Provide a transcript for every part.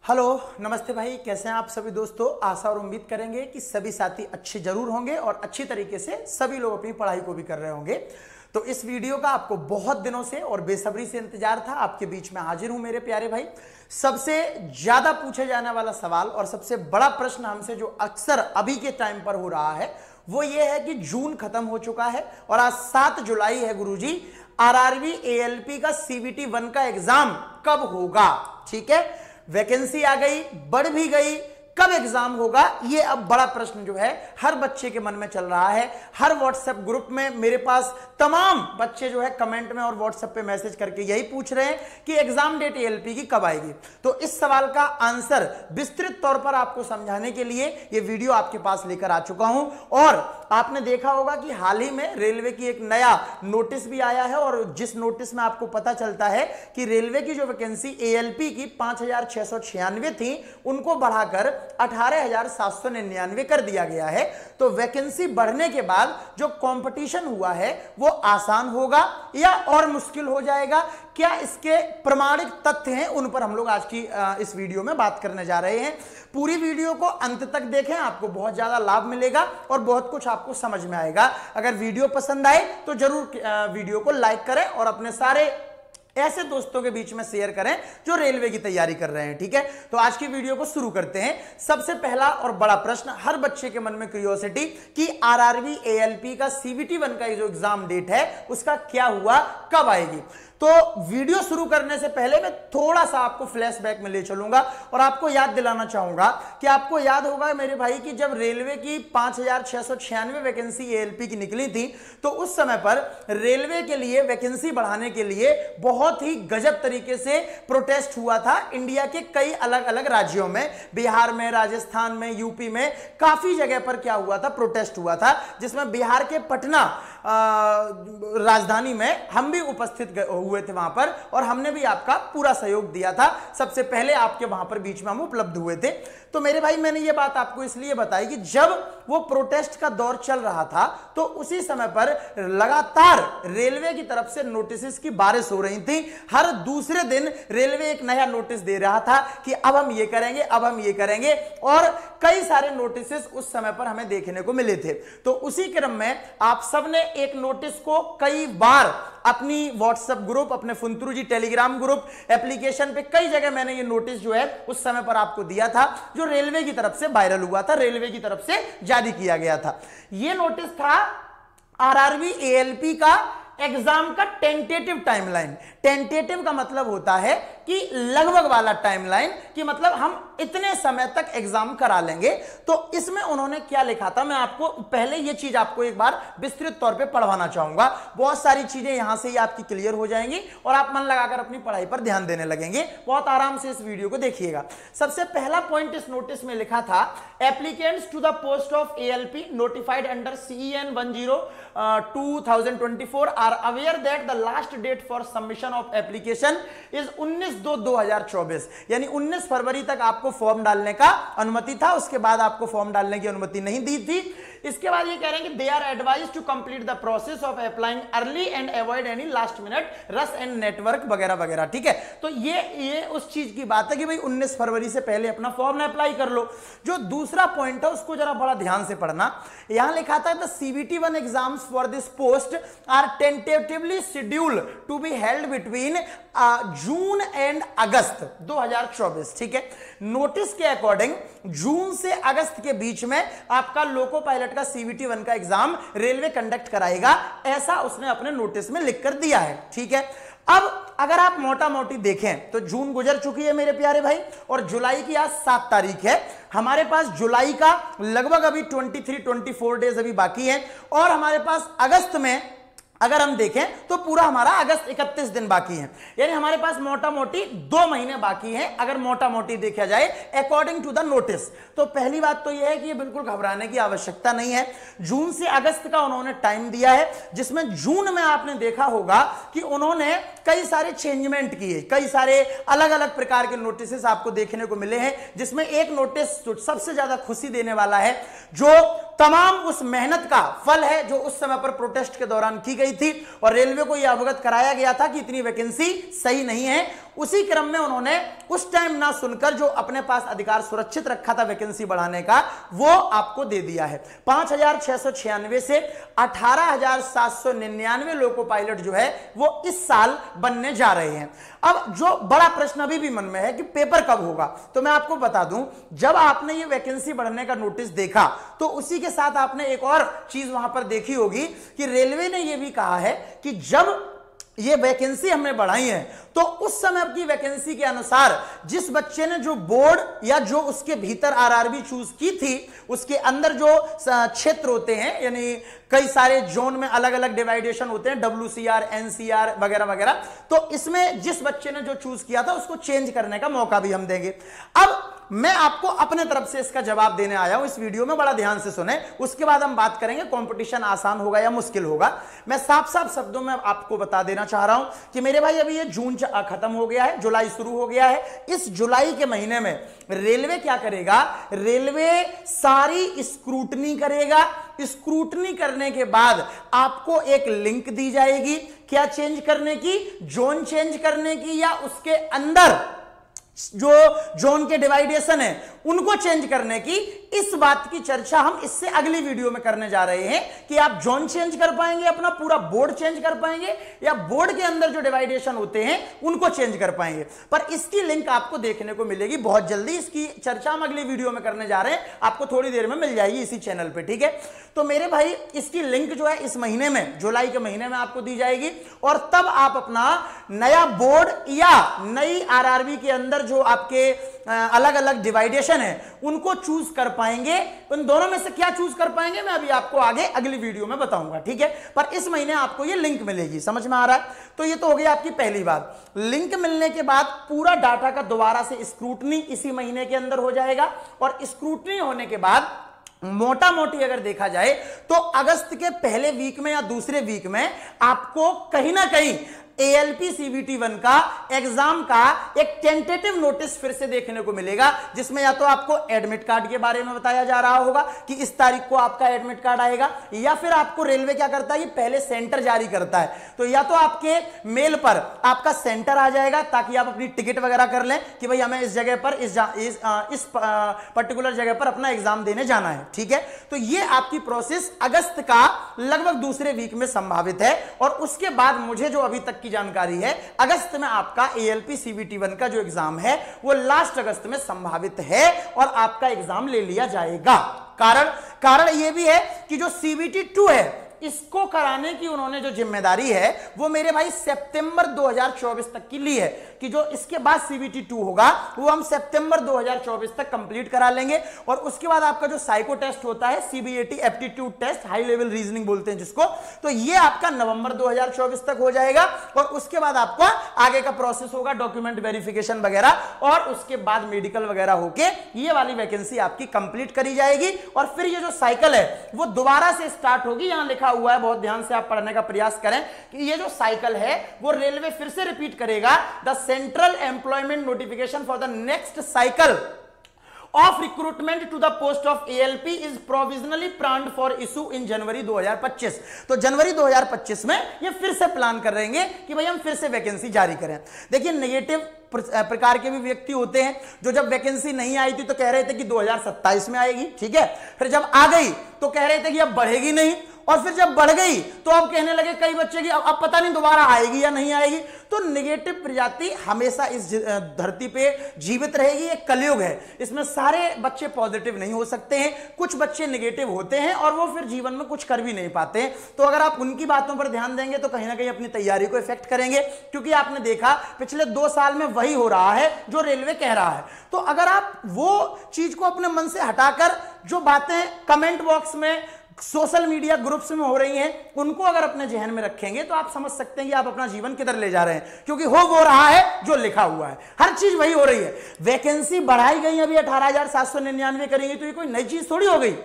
Hello नमस्ते भाई, कैसे हैं आप सभी दोस्तों। आशा और उम्मीद करेंगे कि सभी साथी अच्छे जरूर होंगे और अच्छी तरीके से सभी लोग अपनी पढ़ाई को भी कर रहे होंगे। तो इस वीडियो का आपको बहुत दिनों से और बेसब्री से इंतजार था। आपके बीच में हाजिर हूं मेरे प्यारे भाई। सबसे ज्यादा पूछे जाने वाला सवाल और सबसे बड़ा प्रश्न हमसे जो अक्सर अभी के टाइम पर हो रहा है वो ये है कि जून खत्म हो चुका है और आज 7 जुलाई है गुरुजी। आरआरबी एएलपी का सीबीटी 1 का एग्जाम कब होगा। ठीक है, वैकेंसी आ गई, बढ़ भी गई, कब एग्जाम होगा ये अब बड़ा प्रश्न जो है हर बच्चे के मन में चल रहा है। हर व्हाट्सएप ग्रुप में मेरे पास तमाम बच्चे जो है कमेंट में और व्हाट्सएप पे मैसेज करके यही पूछ रहे हैं कि एग्जाम डेट एएलपी की कब आएगी। तो इस सवाल का आंसर विस्तृत तौर पर आपको समझाने के लिए ये वीडियो आपके पास लेकर आ चुका हूं। और आपने देखा होगा कि हाल ही में रेलवे की एक नया नोटिस भी आया है और जिस नोटिस में आपको पता चलता है कि रेलवे की जो वैकेंसी एएलपी की 5696 थी उनको बढ़ाकर 18,799 कर दिया गया है। तो वैकेंसी बढ़ने के बाद जो कंपटीशन हुआ है वो आसान होगा या और मुश्किल हो जाएगा, क्या इसके प्रमाणिक तथ्य हैं, उन पर हम लोग आज की इस वीडियो में बात करने जा रहे हैं। पूरी वीडियो को अंत तक देखें, आपको बहुत ज्यादा लाभ मिलेगा और बहुत कुछ आपको समझ में आएगा। अगर वीडियो पसंद आए तो जरूर वीडियो को लाइक करें और अपने सारे ऐसे दोस्तों के बीच में शेयर करें जो रेलवे की तैयारी कर रहे हैं। ठीक है, तो आज की वीडियो को शुरू करते हैं। सबसे पहला और बड़ा प्रश्न हर बच्चे के मन में क्यूरियोसिटी कि आरआरबी एएलपी का सीबीटी 1 का जो एग्जाम डेट है उसका क्या हुआ, कब आएगी। तो वीडियो शुरू करने से पहले मैं थोड़ा सा आपको फ्लैशबैक में ले चलूंगा और आपको याद दिलाना चाहूंगा कि आपको याद होगा मेरे भाई कि जब रेलवे की 5696 वैकेंसी एएलपी की निकली थी तो उस समय पर रेलवे के लिए वैकेंसी बढ़ाने के लिए बहुत ही गजब तरीके से प्रोटेस्ट हुआ था इंडिया के कई अलग अलग राज्यों में, बिहार में, राजस्थान में, यूपी में, काफी जगह पर क्या हुआ था, प्रोटेस्ट हुआ था, जिसमें बिहार के पटना राजधानी में हम भी उपस्थित हुए थे वहां पर और हमने भी आपका पूरा सहयोग दिया था। सबसे पहले आपके वहां पर बीच में हम उपलब्ध हुए थे। तो मेरे भाई मैंने ये बात आपको इसलिए बताई कि जब वो प्रोटेस्ट का दौर चल रहा था तो उसी समय पर लगातार रेलवे की तरफ से नोटिस की बारिश हो रही थी। हर दूसरे दिन रेलवे एक नया नोटिस दे रहा था कि अब हम ये करेंगे, अब हम ये करेंगे, और कई सारे नोटिस उस समय पर हमें देखने को मिले थे। तो उसी क्रम में आप सबने एक नोटिस को कई बार अपनी व्हाट्सएप ग्रुप, अपने फुंतरू जी टेलीग्राम ग्रुप, एप्लीकेशन पे कई जगह मैंने ये नोटिस जो है उस समय पर आपको दिया था, जो रेलवे की तरफ से वायरल हुआ था, रेलवे की तरफ से जारी किया गया था। ये नोटिस था आरआरबी एएलपी का एग्जाम का टेंटेटिव टाइमलाइन। टेंटेटिव का मतलब होता है कि लगभग वाला टाइमलाइन, कि मतलब हम इतने समय तक एग्जाम करा लेंगे। तो इसमें उन्होंने क्या लिखा था, मैं आपको पहले ये चीज आपको एक बार विस्तृत तौर पे पढ़वाना चाहूंगा। बहुत सारी चीजें यहां से ही आपकी क्लियर हो जाएंगी और आप मन लगाकर अपनी पढ़ाई पर ध्यान देने लगेंगे। बहुत आराम से इस वीडियो को देखिएगा। सबसे पहला पॉइंट इस नोटिस में लिखा था, applicants to the post of ALP notified under CEN 10/2024 are aware that the last date for submission of application is 19/2/2024। यानी 19 फरवरी तक आपको फॉर्म डालने का अनुमति था, उसके बाद आपको फॉर्म डालने की अनुमति नहीं दी थी। इसके बाद ये कह रहे हैं कि they are advise to complete the process of applying early and avoid any last minute rush and network वगैरह वगैरह। ठीक है, तो ये उस चीज की बात है कि भाई 19 फरवरी से पहले अपना फॉर्म अप्लाई कर लो। जो दूसरा पॉइंट है उसको जरा बड़ा ध्यान से पढ़ना। यहां लिखा था the CBT 1 exams for this post are tentatively scheduled to be held between June and August 2024। ठीक है, नोटिस के अकॉर्डिंग जून से अगस्त के बीच में आपका लोको पायलट का CBT 1 का एग्जाम रेलवे कंडक्ट कराएगा, ऐसा उसने अपने नोटिस में लिखकर दिया है। ठीक है, अब अगर आप मोटा मोटी देखें तो जून गुजर चुकी है मेरे प्यारे भाई और जुलाई की आज 7 तारीख है। हमारे पास जुलाई का लगभग अभी 23-24 डेज अभी बाकी है और हमारे पास अगस्त में अगर हम देखें तो पूरा हमारा अगस्त 31 दिन बाकी है। यानी हमारे पास मोटा मोटी 2 महीने बाकी हैं अगर मोटा मोटी देखा जाए अकॉर्डिंग टू द नोटिस। तो पहली बात तो यह है कि ये बिल्कुल घबराने की आवश्यकता नहीं है। जून से अगस्त का उन्होंने टाइम दिया है, जिसमें जून में आपने देखा होगा कि उन्होंने कई सारे चेंजमेंट किए, कई सारे अलग अलग प्रकार के नोटिस आपको देखने को मिले हैं, जिसमें एक नोटिस जो सबसे ज्यादा खुशी देने वाला है, जो तमाम उस मेहनत का फल है जो उस समय पर प्रोटेस्ट के दौरान की गई थी और रेलवे को यह अवगत कराया गया था कि इतनी वैकेंसी सही नहीं है। उसी क्रम में उन्होंने उस टाइम ना सुनकर जो अपने पास अधिकार सुरक्षित रखा था वैकेंसी बढ़ाने का, वो आपको दे दिया है। 5,696 से 18,799 लोको पायलट जो है वो इस साल बनने जा रहे हैं। अब जो बड़ा प्रश्न अभी भी मन में है कि पेपर कब होगा, तो मैं आपको बता दूं, जब आपने ये वैकेंसी बढ़ने का नोटिस देखा तो उसी के साथ आपने एक और चीज वहां पर देखी होगी कि रेलवे ने यह भी कहा है कि जब ये वैकेंसी हमने बढ़ाई है तो उस समय की वैकेंसी के अनुसार जिस बच्चे ने जो बोर्ड या जो उसके भीतर आरआरबी चूज की थी, उसके अंदर जो क्षेत्र होते हैं, यानी कई सारे जोन में अलग अलग डिवाइडेशन होते हैं, WCR, NCR वगैरह वगैरह, तो इसमें जिस बच्चे ने जो चूज किया था उसको चेंज करने का मौका भी हम देंगे। अब मैं आपको अपने तरफ से इसका जवाब देने आया हूं, इस वीडियो में बड़ा ध्यान से सुने, उसके बाद हम बात करेंगे कंपटीशन आसान होगा या मुश्किल होगा। मैं साफ साफ शब्दों में आपको बता देना चाह रहा हूं कि मेरे भाई अभी ये जून खत्म हो गया है, जुलाई शुरू हो गया है। इस जुलाई के महीने में रेलवे क्या करेगा, रेलवे सारी स्क्रूटनी करेगा। स्क्रूटनी करने के बाद आपको एक लिंक दी जाएगी, क्या चेंज करने की, जोन चेंज करने की, या उसके अंदर जो जोन के डिवाइडेशन है उनको चेंज करने की। इस बात की चर्चा हम इससे अगली वीडियो में करने जा रहे हैं कि आप जोन चेंज कर पाएंगे, अपना पूरा बोर्ड चेंज कर पाएंगे, या बोर्ड के अंदर जो डिवाइडेशन होते हैं उनको चेंज कर पाएंगे। पर इसकी लिंक आपको देखने को मिलेगी बहुत जल्दी, इसकी चर्चा हम अगली वीडियो में करने जा रहे हैं, आपको थोड़ी देर में मिल जाएगी इसी चैनल पे, ठीक है। तो मेरे भाई इसकी लिंक जो है इस महीने में, जुलाई के महीने में आपको दी जाएगी, और तब आप अपना नया बोर्ड या नई आरआरबी के अंदर जो आपके अलग अलग डिवाइडेशन है उनको चूज कर पाएंगे। उन दोनों में से क्या चूज कर पाएंगे मैं अभी आपको आगे अगली वीडियो में बताऊंगा, ठीक है। पर इस महीने आपको ये लिंक मिलेगी, समझ में आ रहा है। तो ये तो हो गई आपकी पहली बात। लिंक मिलने के बाद पूरा डाटा का दोबारा से स्क्रूटनी इसी महीने के अंदर हो जाएगा, और स्क्रूटनी होने के बाद मोटा मोटी अगर देखा जाए तो अगस्त के पहले वीक में या दूसरे वीक में आपको कहीं ना कहीं ALP CBT 1 का एग्जाम का एक टेंटेटिव नोटिस फिर से देखने को मिलेगा, जिसमें या तो आपको एडमिट कार्ड के बारे में बताया जा रहा होगा कि इस तारीख को आपका एडमिट कार्ड आएगा, या फिर आपको रेलवे क्या करता है कि पहले सेंटर जारी करता है, तो या तो आपके मेल पर आपका सेंटर आ जाएगा ताकि आप अपनी टिकट वगैरह कर लें कि भाई हमें इस जगह पर इस पर्टिकुलर जगह पर अपना एग्जाम देने जाना है, ठीक है। तो ये आपकी प्रोसेस अगस्त का लगभग दूसरे वीक में संभावित है, और उसके बाद मुझे जो अभी तक की जानकारी है अगस्त में आपका ALP CBT 1 का जो एग्जाम है वो लास्ट अगस्त में संभावित है, और आपका एग्जाम ले लिया जाएगा। कारण यह भी है कि जो CBT 2 है इसको कराने की उन्होंने जो जिम्मेदारी है वो मेरे भाई सितंबर 2024 तक की ली है, कि जो इसके बाद CBT 2 होगा वो हम सितंबर 2024 तक कंप्लीट करा लेंगे। और उसके बाद आपका जो साइको टेस्ट होता है, CBAT aptitude test, high level reasoning बोलते हैं जिसको, तो ये आपका नवंबर 2024 तक हो जाएगा। और उसके बाद आपका आगे का प्रोसेस होगा डॉक्यूमेंट वेरिफिकेशन वगैरह, और उसके बाद मेडिकल वगैरह होके ये वाली वैकेंसी आपकी कंप्लीट करी जाएगी। और फिर ये जो साइकिल है वो दोबारा से स्टार्ट होगी। यहां लिखा हुआ है, बहुत ध्यान से आप पढ़ने का प्रयास करें कि ये जो साइकिल है वो रेलवे फिर से रिपीट करेगा। The central employment notification for the next cycle of recruitment to the post of ALP is provisionally planned for issue in जनवरी 2025। तो जनवरी 2025 में ये फिर से प्लान कर रहे हैं कि भाई हम फिर से वैकेंसी जारी करें। देखिए नेगेटिव प्रकार के भी व्यक्ति होते हैं जो जब वैकेंसी नहीं आई थी तो कह रहे थे कि 2027 में आएगी, ठीक है। फिर जब आ गई तो कह रहे थे कि अब बढ़ेगी नहीं, और फिर जब बढ़ गई तो अब कहने लगे कई बच्चे की अब पता नहीं दोबारा आएगी या नहीं आएगी। तो नेगेटिव प्रजाति हमेशा इस धरती पे जीवित रहेगी, एक कलयुग है, इसमें सारे बच्चे पॉजिटिव नहीं हो सकते हैं, कुछ बच्चे नेगेटिव होते हैं और वो फिर जीवन में कुछ कर भी नहीं पाते हैं। तो अगर आप उनकी बातों पर ध्यान देंगे तो कहीं ना कहीं अपनी तैयारी को इफेक्ट करेंगे, क्योंकि आपने देखा पिछले 2 साल में वही हो रहा है जो रेलवे कह रहा है। तो अगर आप वो चीज को अपने मन से हटाकर जो बातें कमेंट बॉक्स में, सोशल मीडिया ग्रुप्स में हो रही हैं, उनको अगर अपने जहन में रखेंगे तो आप समझ सकते हैं कि आप अपना जीवन किधर ले जा रहे हैं, क्योंकि हो वो रहा है जो लिखा हुआ है, हर चीज वही हो रही है। वैकेंसी बढ़ाई गई अभी 18,799 करेंगे तो ये कोई नई चीज थोड़ी हो गई।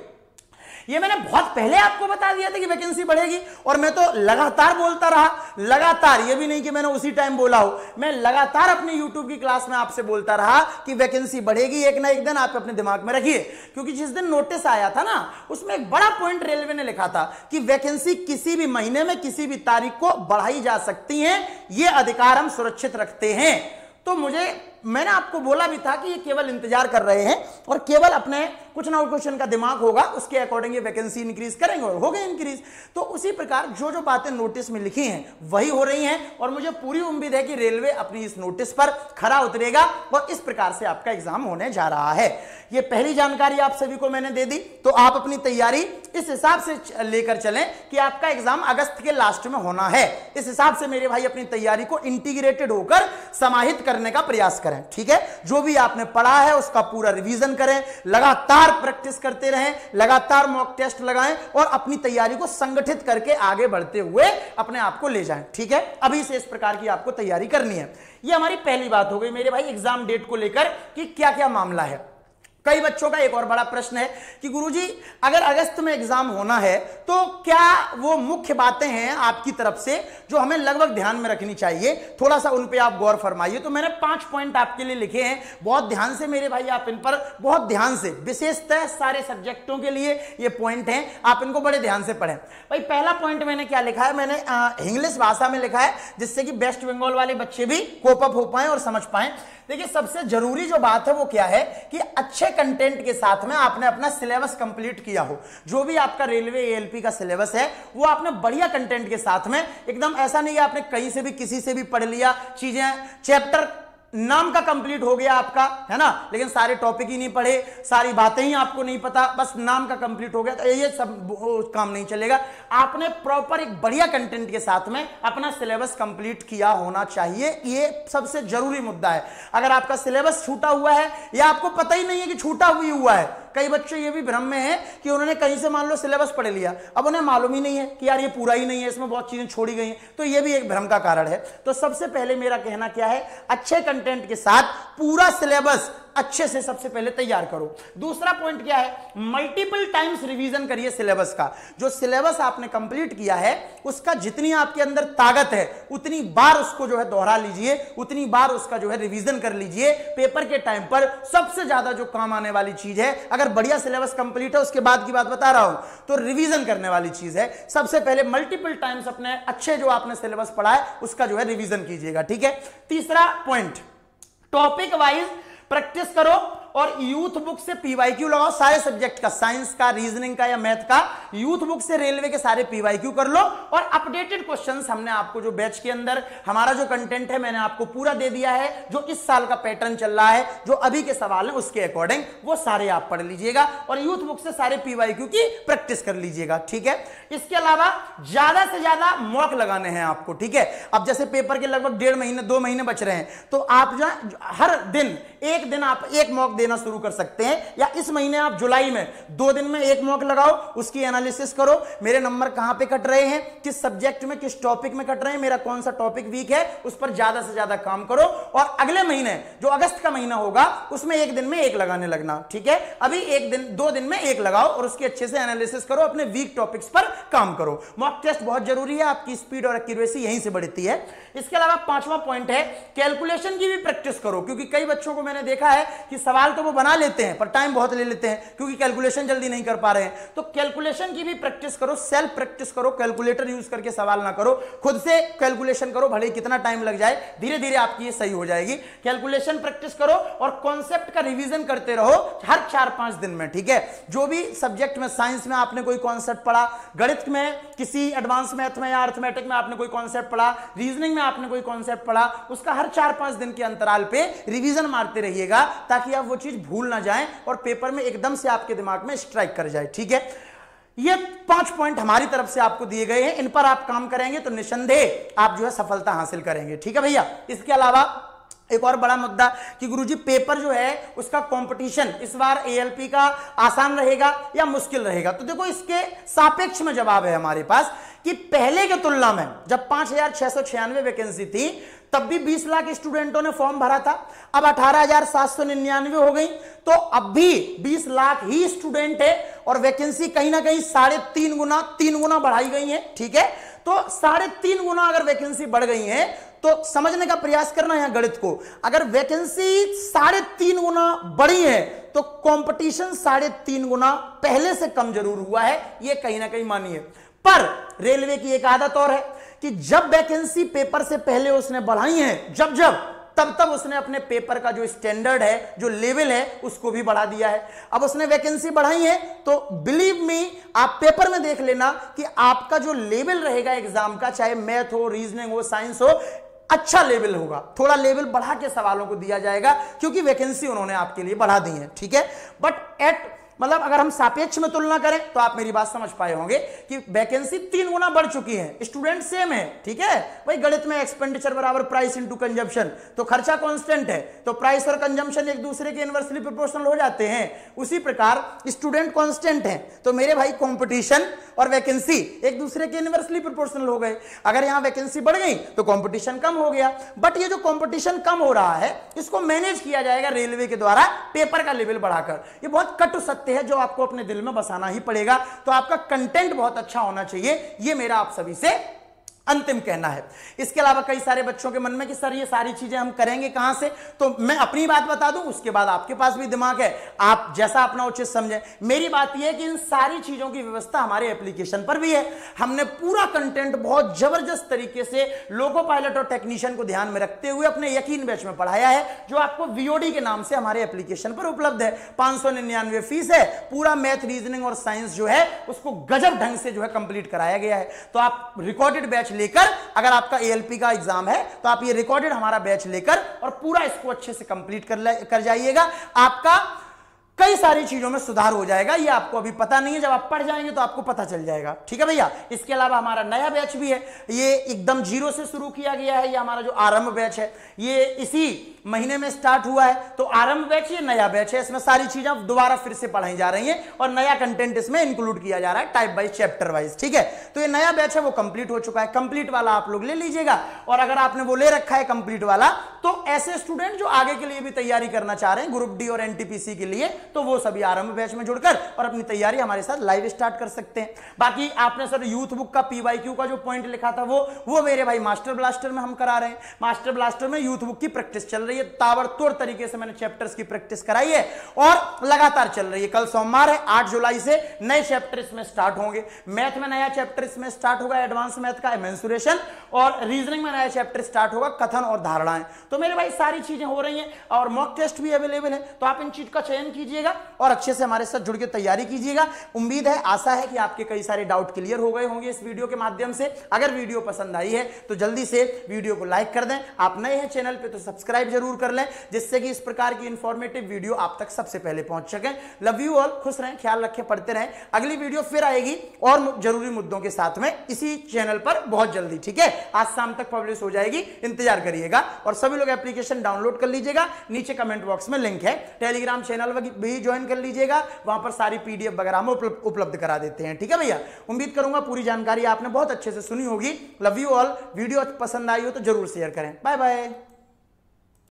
ये मैंने बहुत पहले आपको बता दिया था कि वैकेंसी बढ़ेगी, और मैं तो लगातार बोलता रहा, लगातार, ये भी नहीं कि मैंने उसी टाइम बोला हो, मैं लगातार अपनी YouTube की क्लास में आपसे बोलता रहा कि वैकेंसी बढ़ेगी एक ना एक दिन, आप अपने दिमाग में रखिए। क्योंकि जिस दिन नोटिस आया था ना उसमें एक बड़ा पॉइंट रेलवे ने लिखा था कि वैकेंसी किसी भी महीने में किसी भी तारीख को बढ़ाई जा सकती है, ये अधिकार हम सुरक्षित रखते हैं। तो मैंने आपको बोला भी था कि ये केवल इंतजार कर रहे हैं और केवल अपने कुछ ना क्वेश्चन का दिमाग होगा उसके अकॉर्डिंग ये वैकेंसी इंक्रीज करेंगे और हो गए इंक्रीज। तो उसी प्रकार जो जो बातें नोटिस में लिखी हैं वही हो रही हैं और मुझे पूरी उम्मीद है कि रेलवे अपनी इस नोटिस पर खरा उतरेगा और इस प्रकार से आपका एग्जाम होने जा रहा है। ये पहली जानकारी आप सभी को मैंने दे दी, तो आप अपनी तैयारी इस हिसाब से लेकर चलें कि आपका एग्जाम अगस्त के लास्ट में होना है। इस हिसाब से मेरे भाई अपनी तैयारी को इंटीग्रेटेड होकर समाहित करने का प्रयास करें, ठीक है। जो भी आपने पढ़ा है उसका पूरा रिवीजन करें, लगातार प्रैक्टिस करते रहें, लगातार मॉक टेस्ट लगाएं और अपनी तैयारी को संगठित करके आगे बढ़ते हुए अपने आप को ले जाएं, ठीक है। अभी से इस प्रकार की आपको तैयारी करनी है। ये हमारी पहली बात हो गई मेरे भाई एग्जाम डेट को लेकर कि क्या क्या मामला है। कई बच्चों का एक और बड़ा प्रश्न है कि गुरुजी अगर अगस्त में एग्जाम होना है तो क्या वो मुख्य बातें हैं आपकी तरफ से जो हमें लगभग ध्यान में रखनी चाहिए, थोड़ा सा उन पे आप गौर फरमाइए। तो मैंने 5 पॉइंट आपके लिए लिखे हैं, बहुत ध्यान से मेरे भाई आप इन पर बहुत ध्यान से, विशेषतः सारे सब्जेक्टों के लिए ये पॉइंट हैं, आप इनको बड़े ध्यान से पढ़ें। भाई पहला पॉइंट मैंने क्या लिखा है, मैंने इंग्लिश भाषा में लिखा है जिससे कि वेस्ट बंगाल वाले बच्चे भी कोप अप हो पाए और समझ पाए। देखिए सबसे जरूरी जो बात है वो क्या है कि अच्छे कंटेंट के साथ में आपने अपना सिलेबस कंप्लीट किया हो। जो भी आपका रेलवे एएलपी का सिलेबस है वो आपने बढ़िया कंटेंट के साथ में, एकदम ऐसा नहीं है आपने कहीं से भी किसी से भी पढ़ लिया चीजें, चैप्टर नाम का कंप्लीट हो गया आपका, है ना, लेकिन सारे टॉपिक ही नहीं पढ़े, सारी बातें ही आपको नहीं पता, बस नाम का कंप्लीट हो गया, तो ये सब काम नहीं चलेगा। आपने प्रॉपर एक बढ़िया कंटेंट के साथ में अपना सिलेबस कंप्लीट किया होना चाहिए, ये सबसे जरूरी मुद्दा है। अगर आपका सिलेबस छूटा हुआ है या आपको पता ही नहीं है कि छूटा हुआ है, कई बच्चे ये भी भ्रम में हैं कि उन्होंने कहीं से मान लो सिलेबस पढ़ लिया, अब उन्हें मालूम ही नहीं है कि यार ये पूरा ही नहीं है, इसमें बहुत चीजें छोड़ी गई हैं, तो ये भी एक भ्रम का कारण है। तो सबसे पहले मेरा कहना क्या है, अच्छे कंटेंट के साथ पूरा सिलेबस अच्छे से सबसे पहले तैयार करो। दूसरा पॉइंट क्या है, मल्टीपल टाइम्स रिवीजन करिए सिलेबस का। जो सिलेबस आपने कंप्लीट किया है उसका जितनी आपके अंदर ताकत है उतनी बार उसको जो है दोहरा लीजिए, उतनी बार उसका जो है रिवीजन कर लीजिए। पेपर के टाइम पर सबसे ज्यादा जो काम आने वाली चीज है, अगर बढ़िया सिलेबस कंप्लीट है, उसके बाद की बात बता रहा हूं, तो रिवीजन करने वाली चीज है। सबसे पहले मल्टीपल टाइम्स अपने अच्छे जो आपने सिलेबस पढ़ा है उसका जो है रिवीजन कीजिएगा, ठीक है। तीसरा पॉइंट, टॉपिक वाइज प्रैक्टिस करो और यूथ बुक से पीवाईक्यू लगाओ सारे सब्जेक्ट का, साइंस का, रीजनिंग का या मैथ का। यूथ बुक से रेलवे के सारे पीवाईक्यू कर लो और अपडेटेड क्वेश्चंस हमने आपको जो बैच के अंदर हमारा जो कंटेंट है मैंने आपको पूरा दे दिया है, जो इस साल का पैटर्न चल रहा है, जो अभी के सवाल है उसके अकॉर्डिंग वो सारे आप पढ़ लीजिएगा और यूथ बुक से सारे पीवाईक्यू की प्रैक्टिस कर लीजिएगा, ठीक है। इसके अलावा ज्यादा से ज्यादा मॉक लगाने हैं आपको, ठीक है। अब जैसे पेपर के लगभग 1.5 महीने 2 महीने बच रहे हैं, तो आप जो हर दिन एक दिन आप एक मॉक देना शुरू कर सकते हैं, या इस महीने आप जुलाई में 2 दिन में एक मॉक लगाओ, उसकी एनालिसिस करो, मेरे नंबर कहां पे कट रहे हैं, किस सब्जेक्ट में किस टॉपिक में कट रहे हैं, मेरा कौन सा टॉपिक वीक है, उस पर ज्यादा से ज्यादा काम करो और अगले महीने जो अगस्त का महीना होगा उसमें एक दिन में एक लगाने लगना, ठीक है। अभी एक दिन 2 दिन में एक लगाओ और उसकी अच्छे से एनालिसिस करो, अपने वीक टॉपिक्स पर काम करो। मॉक टेस्ट बहुत जरूरी है, आपकी स्पीड और एक्यूरेसी यहीं से बढ़ती है। इसके अलावा 5वां पॉइंट है, कैलकुलेशन की भी प्रैक्टिस करो, क्योंकि कई बच्चों को मैंने देखा है कि सवाल तो वो बना लेते हैं पर टाइम बहुत ले लेते हैं क्योंकि कैलकुलेशन जल्दी नहीं कर पा रहे हैं। तो कैलकुलेशन की भी प्रैक्टिस करो, सेल्फ प्रैक्टिस करो, कैलकुलेटर यूज करके सवाल ना करो, खुद से कैलकुलेशन करो, भले कितना टाइम लग जाए, धीरे धीरे आपकी ये सही हो जाएगी। कैलकुलेशन प्रैक्टिस करो और कॉन्सेप्ट का रिवीजन करते रहो हर 4-5 दिन में, ठीक है। जो भी सब्जेक्ट में, साइंस में आपने कोई कॉन्सेप्ट पढ़ा, गणित में, किसी एडवांस मैथ में या अर्थमेटिक में आपने कोई कॉन्सेप्ट पढ़ा, रीजनिंग में आपने कोई कॉन्सेप्ट पढ़ा, उसका हर 4-5 दिन के अंतराल पे रिवीजन मारते रहिएगा ताकि आप वो चीज भूल ना जाएं और पेपर में एकदम से आपके दिमाग में स्ट्राइक कर जाए, ठीक है। ये 5 पॉइंट हमारी तरफ से आपको दिए गए हैं, इन पर आप काम करेंगे तो निसंदेह आप जो है सफलता हासिल करेंगे, ठीक है भैया। इसके अलावा एक और बड़ा मुद्दा कि गुरुजी पेपर जो है उसका कंपटीशन इस बार एएलपी का आसान रहेगा या मुश्किल रहेगा। तो देखो इसके सापेक्ष में जवाब है हमारे पास कि पहले के तुलना में जब 5,696 वैकेंसी थी तब भी 20 लाख स्टूडेंटों ने फॉर्म भरा था, अब 18,799 हो गई, तो अब भी 20 लाख ही स्टूडेंट है और वैकेंसी कहीं ना कहीं 3.5 गुना बढ़ाई गई है, ठीक है। तो 3.5 गुना अगर वैकेंसी बढ़ गई है तो समझने का प्रयास करना है गणित को, अगर वैकेंसी 3.5 गुना बढ़ी है तो कंपटीशन 3.5 गुना पहले से कम जरूर हुआ है, ये कहीं ना कहीं मानिए। पर रेलवे की एक आदत और है कि जब वैकेंसी पेपर से पहले उसने बढ़ाई है, जब तब तब उसने अपने पेपर का जो स्टैंडर्ड है, जो लेवल है, उसको भी बढ़ा दिया है। अब उसने वैकेंसी बढ़ाई है तो बिलीव मी, आप पेपर में देख लेना कि आपका जो लेवल रहेगा एग्जाम का, चाहे मैथ हो, रीजनिंग हो, साइंस हो, अच्छा लेवल होगा। थोड़ा लेवल बढ़ा के सवालों को दिया जाएगा क्योंकि वैकेंसी उन्होंने आपके लिए बढ़ा दी है, ठीक है। बट एट मतलब अगर हम सापेक्ष में तुलना करें तो आप मेरी बात समझ पाए होंगे कि वैकेंसी 3 गुना बढ़ चुकी है, स्टूडेंट सेम है, ठीक है भाई। गणित में एक्सपेंडिचर बराबर प्राइस इनटू कंजम्पशन, तो खर्चा कांस्टेंट है तो प्राइस और कंजम्पशन एक दूसरे के इनवर्सली प्रोपोर्शनल हो जाते हैं। उसी प्रकार स्टूडेंट कांस्टेंट है तो मेरे भाई कंपटीशन और वैकेंसी एक दूसरे के इनवर्सली प्रोपोर्शनल हो गए। अगर यहां वैकेंसी बढ़ गई तो कंपटीशन कम हो गया। बट ये जो कंपटीशन कम हो रहा है इसको मैनेज किया जाएगा रेलवे के द्वारा पेपर का लेवल बढ़ाकर। ये बहुत कटु सत्य है जो आपको अपने दिल में बसाना ही पड़ेगा। तो आपका कंटेंट बहुत अच्छा होना चाहिए, ये मेरा आप सभी से अंतिम कहना है। इसके अलावा कई सारे बच्चों के मन में कि सर ये सारी चीजें हम करेंगे कहां से, तो मैं अपनी बात बता दूं, उसके बाद आपके पास भी दिमाग है, आप जैसा अपना उचित समझें। मेरी बात यह है कि इन सारी चीजों की व्यवस्था हमारे एप्लीकेशन पर भी है। हमने पूरा कंटेंट बहुत जबरदस्त तरीके से लोको पायलट और टेक्नीशियन को ध्यान में रखते हुए अपने यकीन बैच में पढ़ाया है, जो आपको वीओडी के नाम से हमारे एप्लीकेशन पर उपलब्ध है। 599 फीस है। पूरा मैथ, रीजनिंग और साइंस जो है उसको गजब ढंग से जो है कंप्लीट कराया गया है। तो आप रिकॉर्डेड बैच लेकर, अगर आपका एएलपी का एग्जाम है तो आप ये रिकॉर्डेड हमारा बैच लेकर और पूरा इसको अच्छे से कंप्लीट कर जाइएगा। आपका कई सारी चीजों में सुधार हो जाएगा। ये आपको अभी पता नहीं है, जब आप पढ़ जाएंगे तो आपको पता चल जाएगा, ठीक है भैया। इसके अलावा हमारा नया बैच भी है, ये एकदम जीरो से शुरू किया गया है। ये हमारा जो आरंभ बैच है ये इसी महीने में स्टार्ट हुआ है। तो आरंभ बैच ये नया बैच है, इसमें सारी चीजें दोबारा फिर से पढ़ाई जा रही हैं और नया कंटेंट इसमें इंक्लूड किया जा रहा है, टाइप वाइज, चैप्टर वाइज, ठीक है। तो ये नया बैच है वो कंप्लीट हो चुका है। कंप्लीट वाला आप लोग ले लीजिएगा, और अगर आपने वो ले रखा है कंप्लीट वाला, तो ऐसे स्टूडेंट जो आगे के लिए भी तैयारी करना चाह रहे हैं ग्रुप डी और एनटीपीसी के लिए, तो वो सभी आरंभ बैच में जुड़कर और अपनी तैयारी हमारे साथ लाइव स्टार्ट कर सकते हैं। बाकी आपने सर यूथ बुक का पीवाईक्यू का जो पॉइंट लिखा था वो मेरे भाई मास्टर ब्लास्टर में हम करा रहे हैं। मास्टर ब्लास्टर में यूथ बुक की प्रैक्टिस चल रही है, ताबड़तोड़ तरीके से मैंने चैप्टर्स की प्रैक्टिस कराई है और लगातार चल रही है। कल सोमवार है, 8 जुलाई से नए चैप्टर इसमें स्टार्ट होंगे। मैथ में नया चैप्टर इसमें स्टार्ट होगा, एडवांस मैथ का मेंसुरेशन, और रीजनिंग में नया चैप्टर स्टार्ट होगा, कथन और धारणाएं। तो मेरे भाई सारी चीजें हो रही हैं और मॉक टेस्ट भी अवेलेबल है। तो आप इन चीज का चयन कीजिएगा और अच्छे से हमारे साथ जुड़ के तैयारी कीजिएगा। उम्मीद है, आशा है कि आपके कई सारे डाउट क्लियर हो गए होंगे इस वीडियो के माध्यम से। अगर वीडियो पसंद आई है तो जल्दी से वीडियो को लाइक कर दें। आप नए हैं चैनल पे तो सब्सक्राइब जरूर कर लें, जिससे कि इस प्रकार की इंफॉर्मेटिव वीडियो आप तक सबसे पहले पहुंच सके। लव यू ऑल, खुश रहें, ख्याल रखें, पढ़ते रहें। अगली वीडियो फिर आएगी और जरूरी मुद्दों के साथ में इसी चैनल पर बहुत जल्दी, ठीक है। आज शाम तक पब्लिश हो जाएगी, इंतजार करिएगा। और सभी लोग एप्लीकेशन डाउनलोड कर लीजिएगा, नीचे कमेंट बॉक्स में लिंक है। टेलीग्राम चैनल भी ज्वाइन कर लीजिएगा, वहां पर सारी पीडीएफ वगैरह हम उपलब्ध करा देते हैं, ठीक है भैया। उम्मीद करूंगा पूरी जानकारी आपने बहुत अच्छे से सुनी होगी। Love you all. वीडियो पसंद आई हो तो जरूर शेयर करें। Bye bye.